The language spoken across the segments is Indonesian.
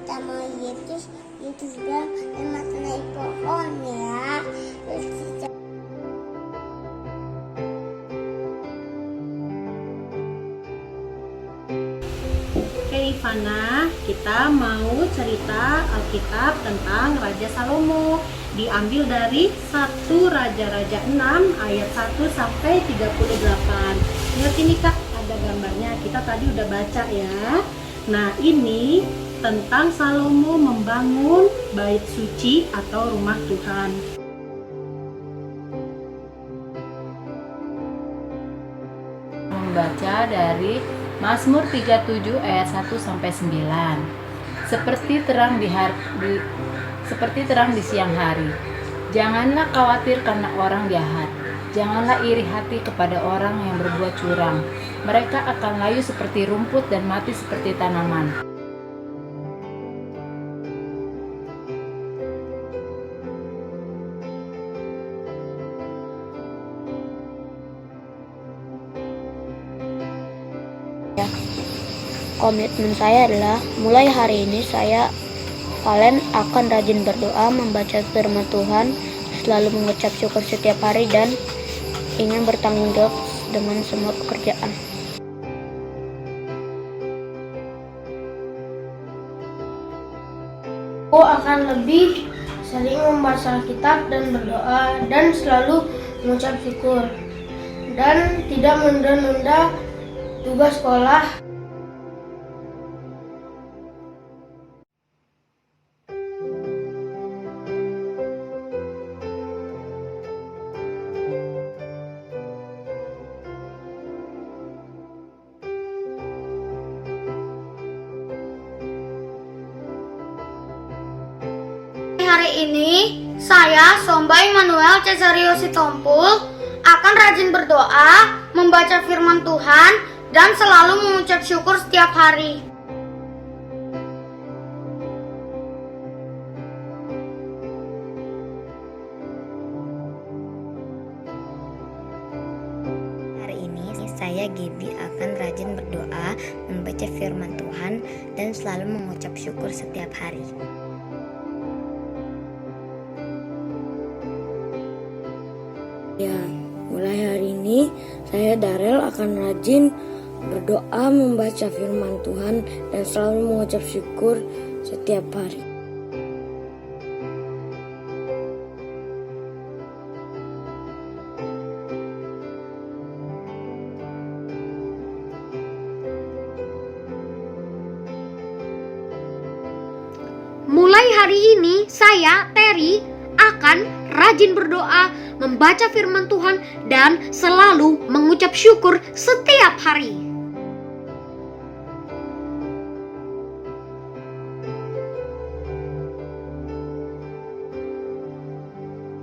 sama Yesus juga makan pohon ya. Oke Ivana, kita mau cerita Alkitab tentang Raja Salomo. Diambil dari 1 Raja-Raja 6 ayat 1 sampai 38. Lihat ini Kak, ada gambarnya. Kita tadi udah baca ya. Nah, ini tentang Salomo membangun bait suci atau rumah Tuhan. Membaca dari Mazmur 37 ayat 1 sampai 9. Seperti terang di siang hari. Janganlah khawatir karena orang jahat. Janganlah iri hati kepada orang yang berbuat curang. Mereka akan layu seperti rumput dan mati seperti tanaman. Komitmen saya adalah mulai hari ini kalian akan rajin berdoa, membaca firman Tuhan, selalu mengucap syukur setiap hari dan ingin bertanggung jawab dengan semua pekerjaan. Aku akan lebih sering membaca Alkitab dan berdoa dan selalu mengucap syukur dan tidak menunda-nunda tugas sekolah. Hari ini, saya, Somba Immanuel Cesario Sitompul, akan rajin berdoa, membaca firman Tuhan, dan selalu mengucap syukur setiap hari. Hari ini saya Gibi akan rajin berdoa, membaca firman Tuhan dan selalu mengucap syukur setiap hari. Ya, mulai hari ini saya Darel akan rajin berdoa, membaca firman Tuhan dan selalu mengucap syukur setiap hari. Mulai hari ini, saya, Terry, akan rajin berdoa, membaca firman Tuhan, dan selalu mengucap syukur setiap hari.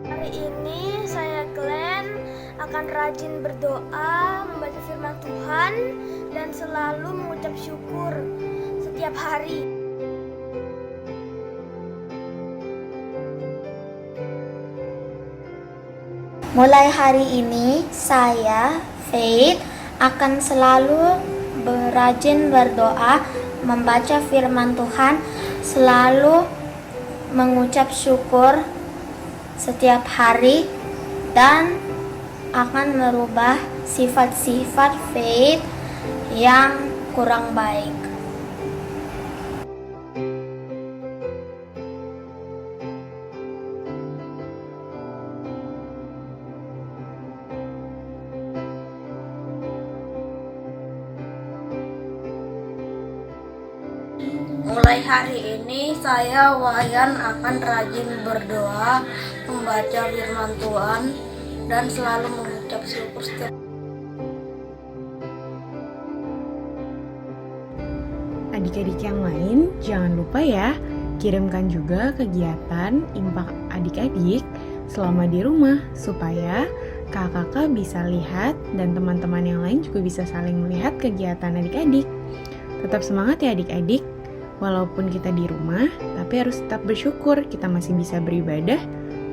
Hari ini, saya Glenn akan rajin berdoa, membaca firman Tuhan, dan selalu mengucap syukur setiap hari. Mulai hari ini, saya, Faith, akan selalu rajin berdoa, membaca firman Tuhan, selalu mengucap syukur setiap hari, dan akan merubah sifat-sifat Faith yang kurang baik. Mulai hari ini, saya Wayan akan rajin berdoa, membaca firman Tuhan, dan selalu mengucap syukur setiap. Adik-adik yang lain, jangan lupa ya, kirimkan juga kegiatan impak adik-adik selama di rumah, supaya kakak-kakak bisa lihat dan teman-teman yang lain juga bisa saling melihat kegiatan adik-adik. Tetap semangat ya adik-adik. Walaupun kita di rumah, tapi harus tetap bersyukur kita masih bisa beribadah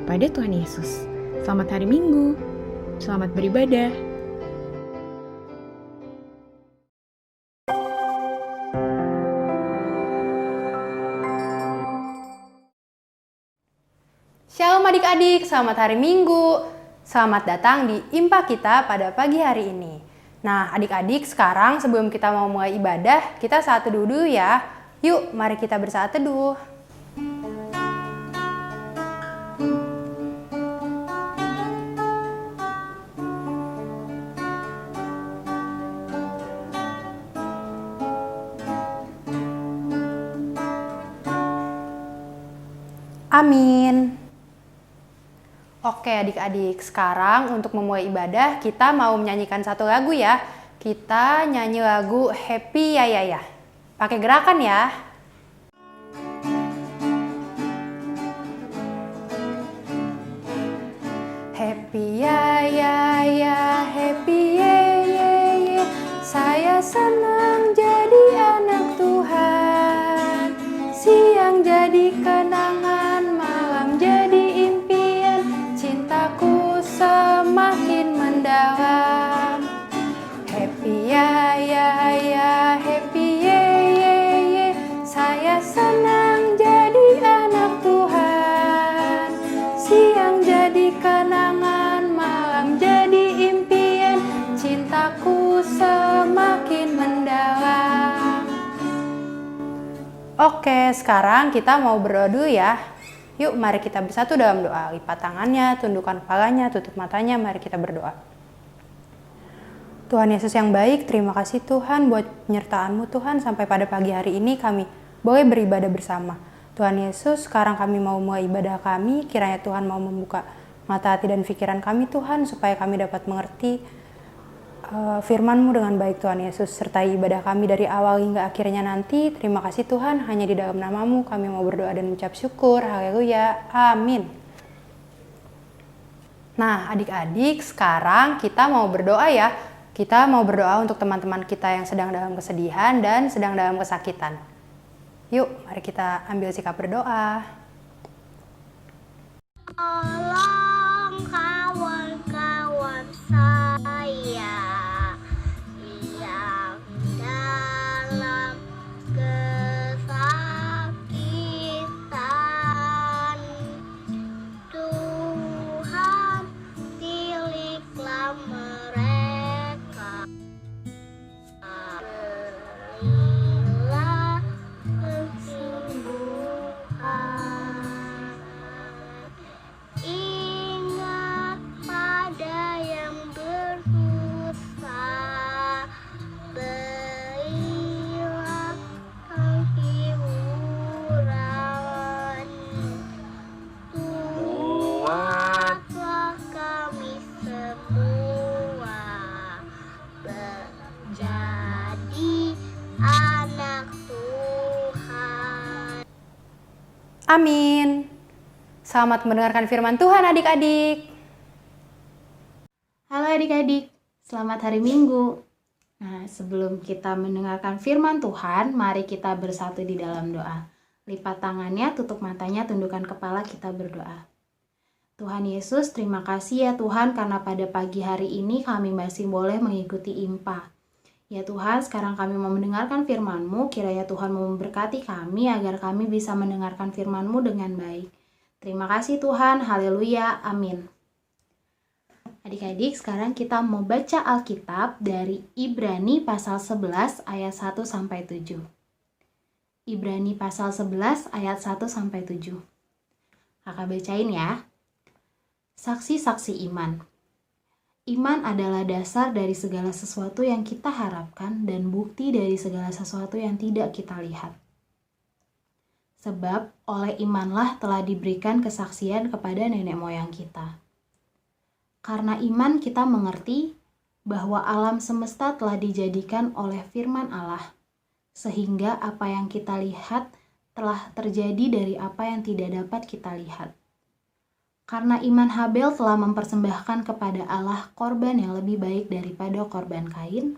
pada Tuhan Yesus. Selamat hari Minggu. Selamat beribadah. adik-adik, selamat hari Minggu. Selamat datang di IMPA kita pada pagi hari ini. Nah, adik-adik, sekarang sebelum kita mau mulai ibadah, kita saat teduh dulu ya. Yuk, mari kita bersaat teduh. Amin. Oke adik-adik, sekarang untuk memulai ibadah kita mau menyanyikan satu lagu ya. Kita nyanyi lagu Happy Ya Ya Ya. Pakai gerakan ya. Happy ya ya ya, happy ye ye ye. Saya senang jadi anak Tuhan. Siang jadi kenangan, malam jadi impian. Cintaku semakin mendalam. Happy ya ya ya, happy ye ye ye. Saya senang jadi anak Tuhan. Siang jadi kenangan, malam jadi impian. Cintaku semakin mendalam. Oke, sekarang kita mau berdoa dulu ya. Yuk, mari kita bersatu dalam doa. Lipat tangannya, tundukkan kepalanya, tutup matanya, mari kita berdoa. Tuhan Yesus yang baik, terima kasih Tuhan buat penyertaan-Mu Tuhan. Sampai pada pagi hari ini kami boleh beribadah bersama. Tuhan Yesus, sekarang kami mau mulai ibadah kami. Kiranya Tuhan mau membuka mata hati dan pikiran kami Tuhan, supaya kami dapat mengerti firman-Mu dengan baik Tuhan Yesus. Sertai ibadah kami dari awal hingga akhirnya nanti. Terima kasih Tuhan, hanya di dalam nama-Mu kami mau berdoa dan mengucap syukur. Haleluya, amin. Nah adik-adik, sekarang kita mau berdoa ya. Kita mau berdoa untuk teman-teman kita yang sedang dalam kesedihan dan sedang dalam kesakitan. Yuk, mari kita ambil sikap berdoa. Tolong kawan-kawan saya yang dalam kesakitan. Tuhan, pilihlah mereka. Berilah kesembuhan. Ingat pada yang bersusah, berilah penghiburan. Buatlah kami semua menjadi anak Tuhan. Amin. Selamat mendengarkan firman Tuhan adik-adik. Halo adik-adik, selamat hari Minggu. Nah, sebelum kita mendengarkan firman Tuhan, mari kita bersatu di dalam doa. Lipat tangannya, tutup matanya, tundukkan kepala, kita berdoa. Tuhan Yesus, terima kasih ya Tuhan karena pada pagi hari ini kami masih boleh mengikuti IMPA. Ya Tuhan, sekarang kami mau mendengarkan firman-Mu, kiranya Tuhan mau memberkati kami agar kami bisa mendengarkan firman-Mu dengan baik. Terima kasih Tuhan, haleluya, amin. Adik-adik, sekarang kita mau baca Alkitab dari Ibrani pasal 11 ayat 1-7. Ibrani pasal 11 ayat 1-7. Kakak bacain ya. Saksi-saksi iman. Iman adalah dasar dari segala sesuatu yang kita harapkan dan bukti dari segala sesuatu yang tidak kita lihat. Sebab oleh imanlah telah diberikan kesaksian kepada nenek moyang kita. Karena iman kita mengerti bahwa alam semesta telah dijadikan oleh firman Allah, sehingga apa yang kita lihat telah terjadi dari apa yang tidak dapat kita lihat. Karena iman Habel telah mempersembahkan kepada Allah korban yang lebih baik daripada korban Kain,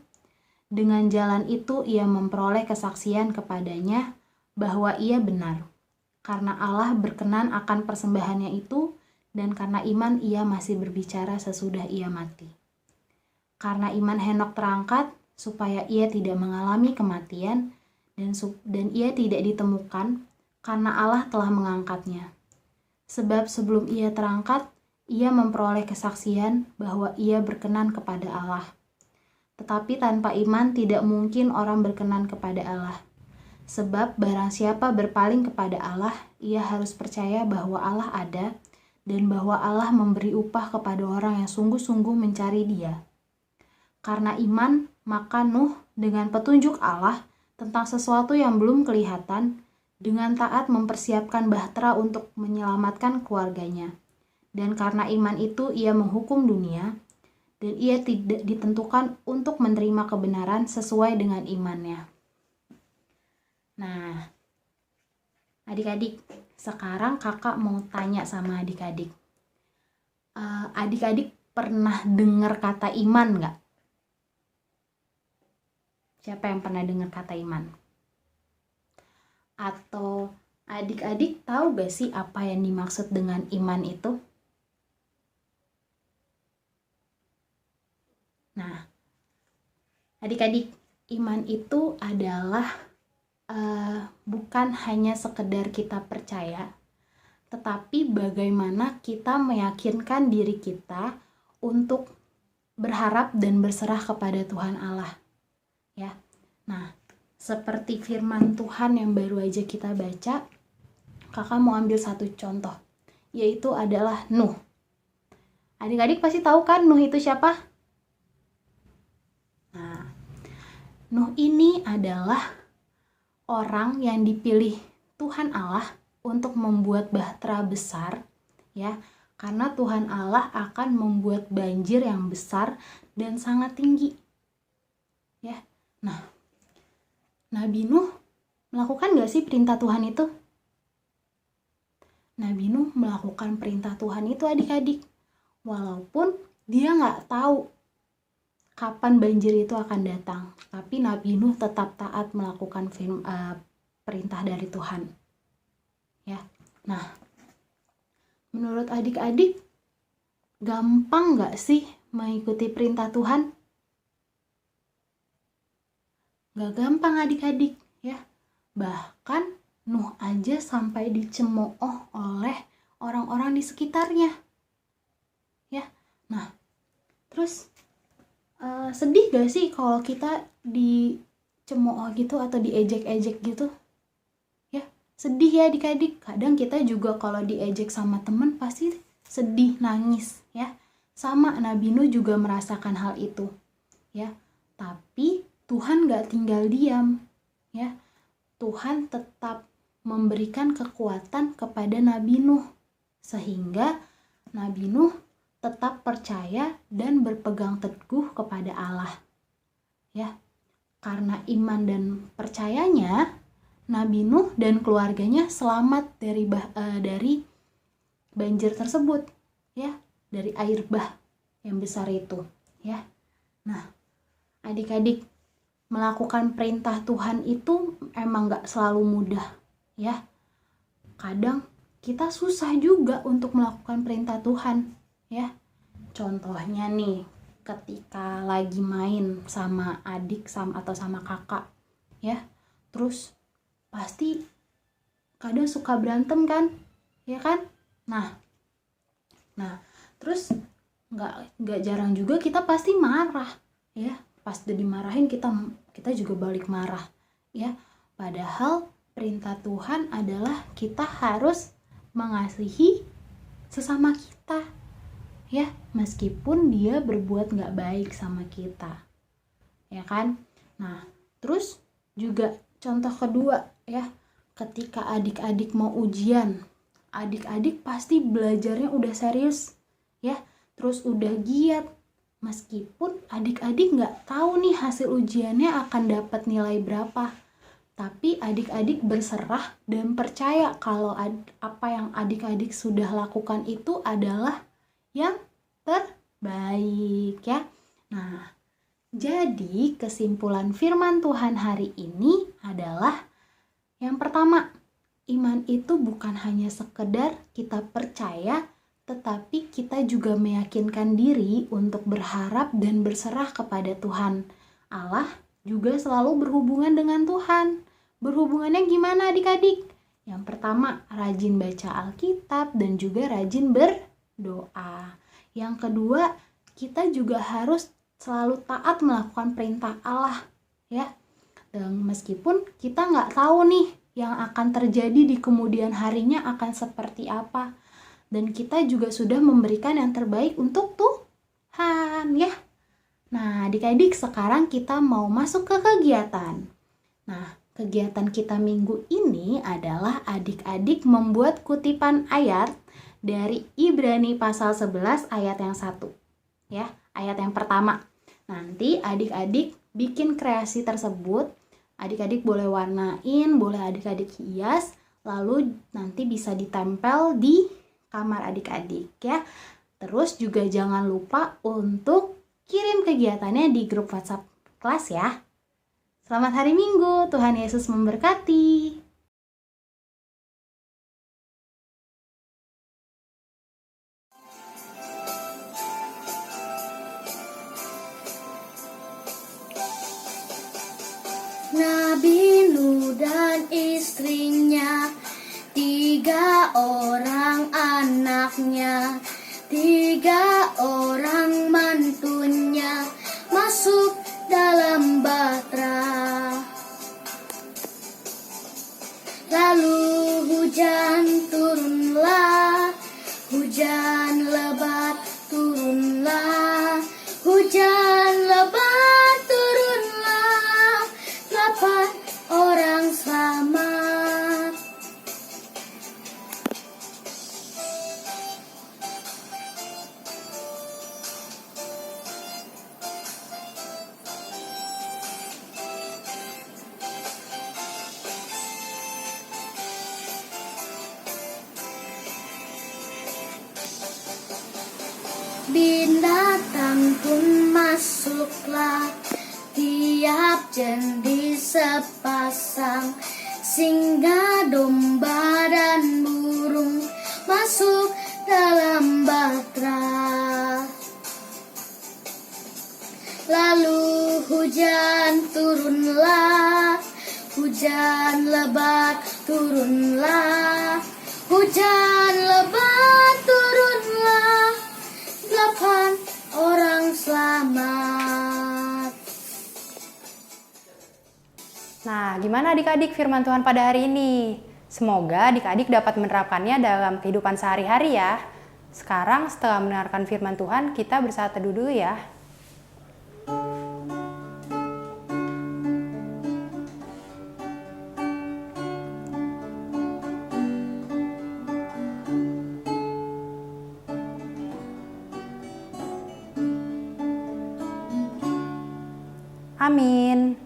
dengan jalan itu ia memperoleh kesaksian kepadanya bahwa ia benar, karena Allah berkenan akan persembahannya itu, dan karena iman ia masih berbicara sesudah ia mati. Karena iman Henok terangkat, supaya ia tidak mengalami kematian, dan ia tidak ditemukan, karena Allah telah mengangkatnya. Sebab sebelum ia terangkat, ia memperoleh kesaksian bahwa ia berkenan kepada Allah. Tetapi tanpa iman tidak mungkin orang berkenan kepada Allah. Sebab barang siapa berpaling kepada Allah, ia harus percaya bahwa Allah ada dan bahwa Allah memberi upah kepada orang yang sungguh-sungguh mencari Dia. Karena iman, maka Nuh dengan petunjuk Allah tentang sesuatu yang belum kelihatan, dengan taat mempersiapkan bahtera untuk menyelamatkan keluarganya. Dan karena iman itu ia menghukum dunia, dan ia tidak ditentukan untuk menerima kebenaran sesuai dengan imannya. Nah, adik-adik, sekarang kakak mau tanya sama adik-adik. Adik-adik pernah dengar kata iman nggak? Siapa yang pernah dengar kata iman? Atau adik-adik tahu gak sih apa yang dimaksud dengan iman itu? Nah, adik-adik, iman itu adalah bukan hanya sekedar kita percaya, tetapi bagaimana kita meyakinkan diri kita untuk berharap dan berserah kepada Tuhan Allah. Ya. Nah, seperti firman Tuhan yang baru aja kita baca, kakak mau ambil satu contoh, yaitu adalah Nuh. Adik-adik pasti tahu kan Nuh itu siapa? Nah, Nuh ini adalah orang yang dipilih Tuhan Allah untuk membuat bahtera besar, ya, karena Tuhan Allah akan membuat banjir yang besar dan sangat tinggi, ya. Nah, Nabi Nuh melakukan gak sih perintah Tuhan itu? Nabi Nuh melakukan perintah Tuhan itu adik-adik, walaupun dia gak tahu kapan banjir itu akan datang, tapi Nabi Nuh tetap taat melakukan perintah dari Tuhan. Ya, nah, menurut adik-adik, gampang nggak sih mengikuti perintah Tuhan? Nggak gampang adik-adik, ya. Bahkan Nuh aja sampai dicemooh oleh orang-orang di sekitarnya. Ya, nah, terus sedih gak sih kalau kita dicemooh gitu atau diejek-ejek gitu? Ya, sedih ya adik-adik. Kadang kita juga kalau diejek sama teman pasti sedih, nangis, ya. Sama Nabi Nuh juga merasakan hal itu, ya. Tapi Tuhan gak tinggal diam, ya. Tuhan tetap memberikan kekuatan kepada Nabi Nuh, sehingga Nabi Nuh tetap percaya dan berpegang teguh kepada Allah, ya. Karena iman dan percayanya, Nabi Nuh dan keluarganya selamat dari banjir tersebut, ya, dari air bah yang besar itu, ya. Nah, adik-adik, melakukan perintah Tuhan itu emang gak selalu mudah, ya. Kadang kita susah juga untuk melakukan perintah Tuhan, ya. Contohnya nih, ketika lagi main sama adik atau sama kakak, ya, terus pasti kadang suka berantem kan, ya kan? Nah terus nggak jarang juga kita pasti marah, ya. Pas udah dimarahin kita juga balik marah, ya. Padahal perintah Tuhan adalah kita harus mengasihi sesama kita, ya, meskipun dia berbuat gak baik sama kita, ya kan? Nah, terus juga contoh kedua, ya, ketika adik-adik mau ujian, adik-adik pasti belajarnya udah serius, ya, terus udah giat, meskipun adik-adik gak tahu nih hasil ujiannya akan dapat nilai berapa, tapi adik-adik berserah dan percaya kalau apa yang adik-adik sudah lakukan itu adalah yang terbaik, ya. Nah, jadi kesimpulan firman Tuhan hari ini adalah yang pertama, iman itu bukan hanya sekedar kita percaya, tetapi kita juga meyakinkan diri untuk berharap dan berserah kepada Tuhan. Allah juga selalu berhubungan dengan Tuhan. Berhubungannya gimana adik-adik? Yang pertama, rajin baca Alkitab dan juga rajin berdoa. Yang kedua, kita juga harus selalu taat melakukan perintah Allah, ya. Dan meskipun kita nggak tahu nih yang akan terjadi di kemudian harinya akan seperti apa, dan kita juga sudah memberikan yang terbaik untuk Tuhan, ya. Nah, adik-adik, sekarang kita mau masuk ke kegiatan. Nah, kegiatan kita minggu ini adalah adik-adik membuat kutipan ayat dari Ibrani pasal 11 ayat yang 1. Ya, ayat yang pertama. Nanti adik-adik bikin kreasi tersebut. Adik-adik boleh warnain, boleh adik-adik hias, lalu nanti bisa ditempel di kamar adik-adik, ya. Terus juga jangan lupa untuk kirim kegiatannya di grup WhatsApp kelas, ya. Selamat hari Minggu, Tuhan Yesus memberkati. Nabi Nuh dan istrinya, 3 orang anaknya, 3 orang mantunya masuk dalam bahtera. Lalu hujan turunlah, hujan lebat turunlah, hujan lebat turunlah, 8 orang selamat. Binatang pun masuklah, tiap jenis sepasang, singa, domba, dan burung masuk dalam bahtera. Lalu hujan turunlah, hujan lebat turunlah, hujan lebat turunlah, 8 orang selamat. Nah, gimana adik-adik firman Tuhan pada hari ini? Semoga adik-adik dapat menerapkannya dalam kehidupan sehari-hari ya. Sekarang setelah mendengarkan firman Tuhan, kita bersaat teduh dulu ya. Amin.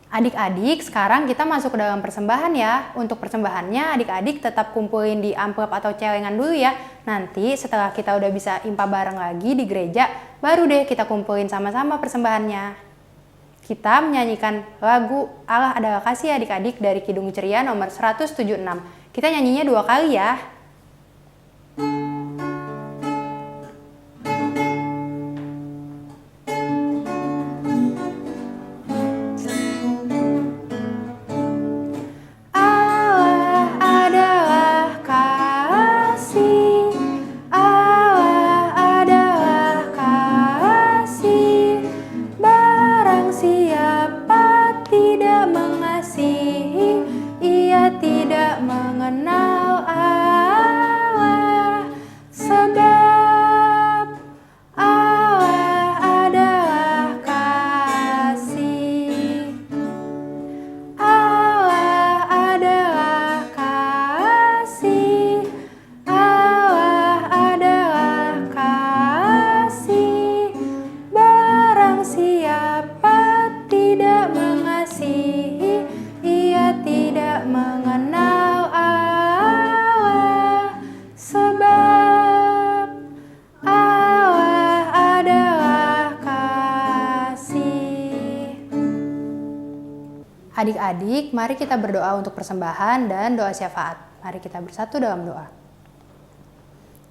Adik-adik, sekarang kita masuk ke dalam persembahan ya. Untuk persembahannya, adik-adik tetap kumpulin di amplop atau celengan dulu ya. Nanti setelah kita udah bisa impa bareng lagi di gereja, baru deh kita kumpulin sama-sama persembahannya. Kita menyanyikan lagu Allah Adalah Kasih adik-adik dari Kidung Ceria nomor 176. Kita nyanyinya 2 kali ya. Tidak mengenal Allah, sebab Allah adalah kasih. Allah adalah kasih. Allah adalah kasih. Barang siapa tidak mengasihi, ia tidak mengenal Allah, sebab Allah adalah kasih. Adik-adik, mari kita berdoa untuk persembahan dan doa syafaat. Mari kita bersatu dalam doa.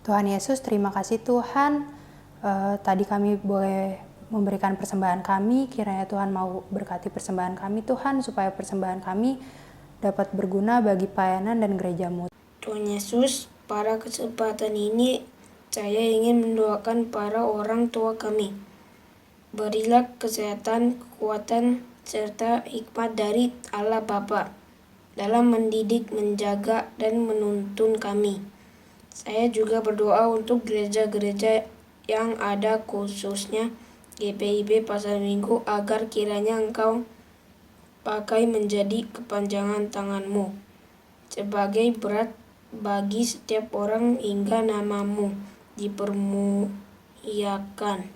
Tuhan Yesus, terima kasih Tuhan. Tadi kami boleh memberikan persembahan kami, kiranya Tuhan mau berkati persembahan kami Tuhan, supaya persembahan kami dapat berguna bagi pelayanan dan gerejamu. Tuhan Yesus, pada kesempatan ini saya ingin mendoakan para orang tua kami. Berilah kesehatan, kekuatan, serta hikmat dari Allah Bapa dalam mendidik, menjaga, dan menuntun kami. Saya juga berdoa untuk gereja-gereja yang ada, khususnya GPIB Pasar Minggu, agar kiranya Engkau pakai menjadi kepanjangan tangan-Mu sebagai berat bagi setiap orang hingga nama-Mu dipermuliakan.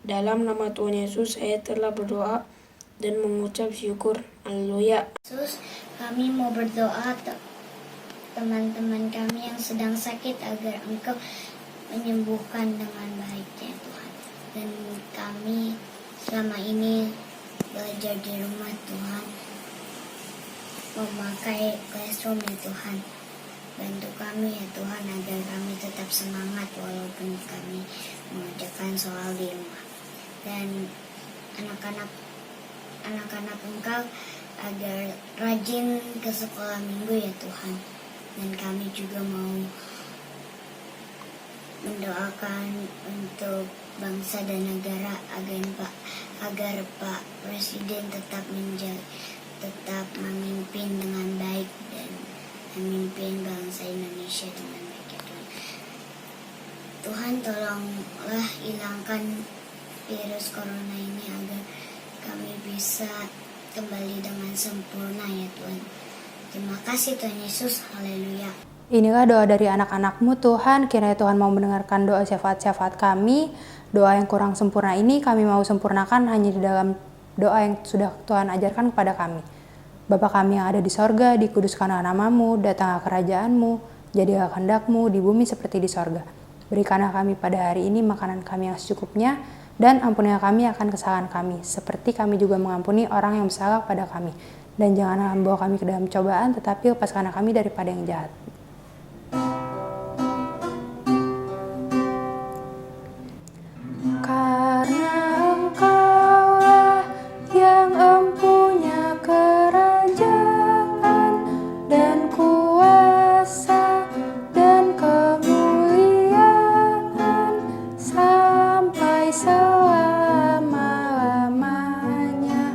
Dalam nama Tuhan Yesus saya telah berdoa dan mengucap syukur. Haleluya. Yesus, kami mau berdoa teman-teman kami yang sedang sakit agar Engkau menyembuhkan dengan baik ya Tuhan. Dan kami selama ini belajar di rumah Tuhan, memakai classroom ya Tuhan. Bantu kami ya Tuhan agar kami tetap semangat walaupun kami mengerjakan soal di rumah. Dan anak-anak Engkau agar rajin ke sekolah minggu ya Tuhan. Dan kami juga mau mendoakan untuk bangsa dan negara agar Pak Presiden tetap memimpin dengan baik dan memimpin bangsa Indonesia dengan baik ya Tuhan. Tuhan tolonglah hilangkan virus corona ini agar kami bisa kembali dengan sempurna ya Tuhan. Terima kasih Tuhan Yesus, haleluya. Inilah doa dari anak-anak-Mu Tuhan, kiranya Tuhan mau mendengarkan doa syafaat-syafaat kami. Doa yang kurang sempurna ini kami mau sempurnakan hanya di dalam doa yang sudah Tuhan ajarkan kepada kami. Bapa kami yang ada di sorga, dikuduskanlah nama-Mu, datanglah kerajaan-Mu, jadilah kehendak-Mu di bumi seperti di sorga. Berikanlah kami pada hari ini makanan kami yang secukupnya, dan ampunilah kami akan kesalahan kami, seperti kami juga mengampuni orang yang bersalah pada kami. Dan janganlah membawa kami ke dalam cobaan, tetapi lepaskanlah kami daripada yang jahat. Karena Engkaulah yang empunya kerajaan dan kuasa dan kemuliaan sampai selama-lamanya.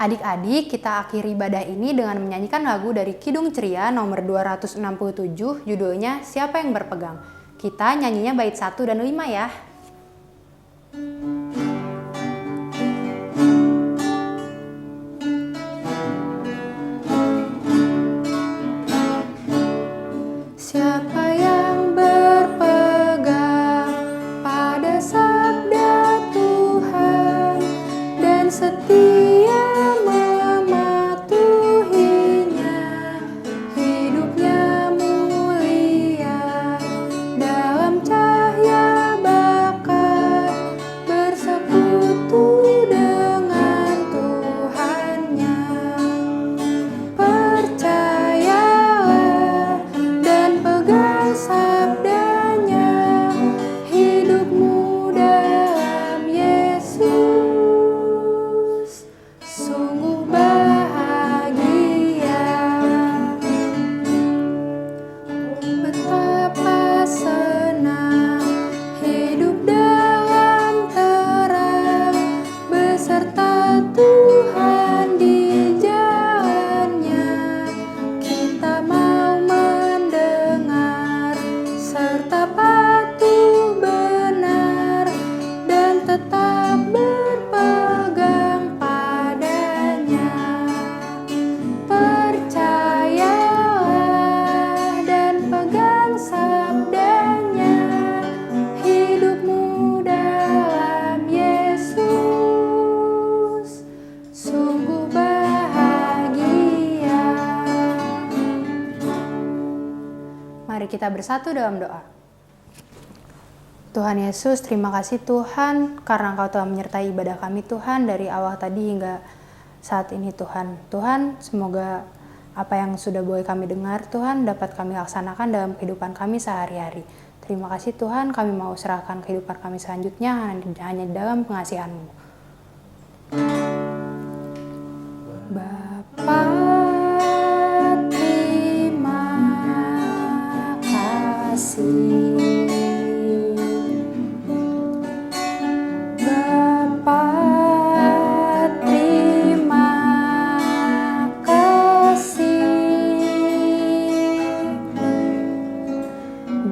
Adik-adik, kita akhiri ibadah ini dengan menyanyikan lagu dari Kidung Ceria nomor 267, judulnya Siapa yang Berpegang. Kita nyanyinya bait 1 dan 5 ya. Siapa yang berpegang pada sabda Tuhan dan setia mematuhinya, hidupnya mulia dalam cahaya bakat, bersekutu dengan Tuhannya. Percayalah dan pegang sabdanya, hidupmu dalam Yesus sungguh bahagia. Betapa senang hidup dalam terang, beserta Tuhan di jalannya. Kita mau mendengar serta patuh benar dan tetap berpegang padanya. Percayalah dan pegang sabdanya, hidupmu dalam Yesus sungguh bahagia. Mari kita bersatu dalam doa. Tuhan Yesus, terima kasih Tuhan karena Engkau telah menyertai ibadah kami Tuhan dari awal tadi hingga saat ini Tuhan. Tuhan, semoga apa yang sudah boleh kami dengar Tuhan dapat kami laksanakan dalam kehidupan kami sehari-hari. Terima kasih Tuhan, kami mau serahkan kehidupan kami selanjutnya hanya dalam pengasihan-Mu. Bapa, terima kasih. Bapa, terima kasih.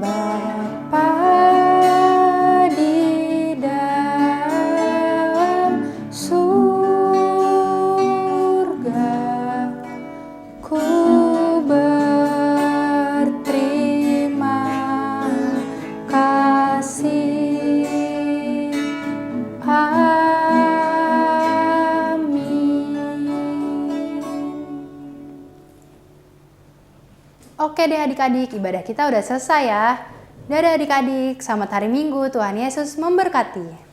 Bapa di dalam surga, ku berterima kasih. Oke deh adik-adik, ibadah kita udah selesai ya. Dadah adik-adik, selamat hari Minggu, Tuhan Yesus memberkati.